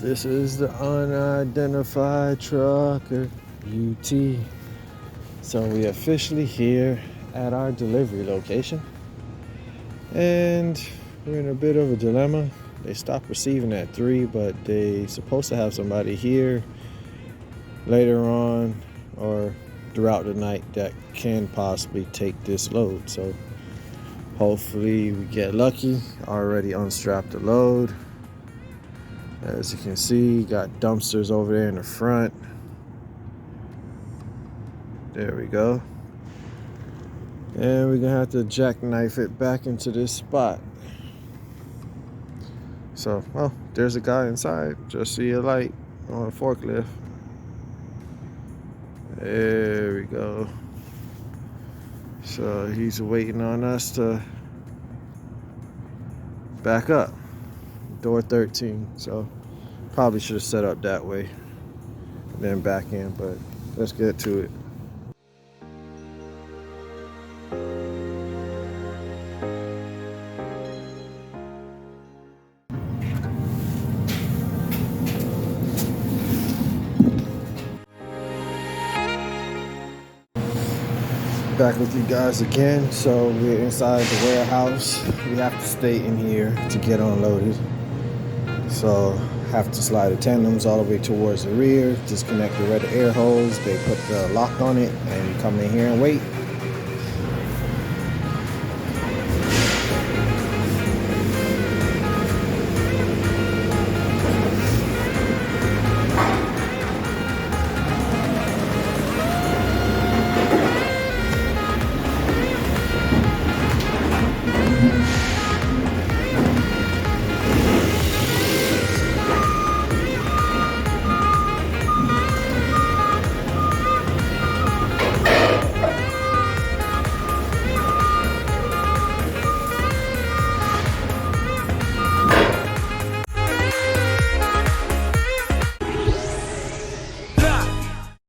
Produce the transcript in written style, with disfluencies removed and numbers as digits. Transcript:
This is the Unidentified Trucker UT. So we officially here at our delivery location, and we're in a bit of a dilemma. They stopped receiving at 3, but they supposed to have somebody here later on or throughout the night that can possibly take this load. So hopefully we get lucky. Already unstrapped the load. As you can see, got dumpsters over there in the front. There we go. And we're gonna have to jackknife it back into this spot. So, well, there's a guy inside. Just see a light on a forklift. There we go. So he's waiting on us to back up. Door 13. So probably should have set up that way and then back in, but let's get to it. Back with you guys again. So we're inside the warehouse. We have to stay in here to get unloaded. So have to slide the tandems all the way towards the rear, disconnect the red air hose. They put the lock on it and you come in here and wait.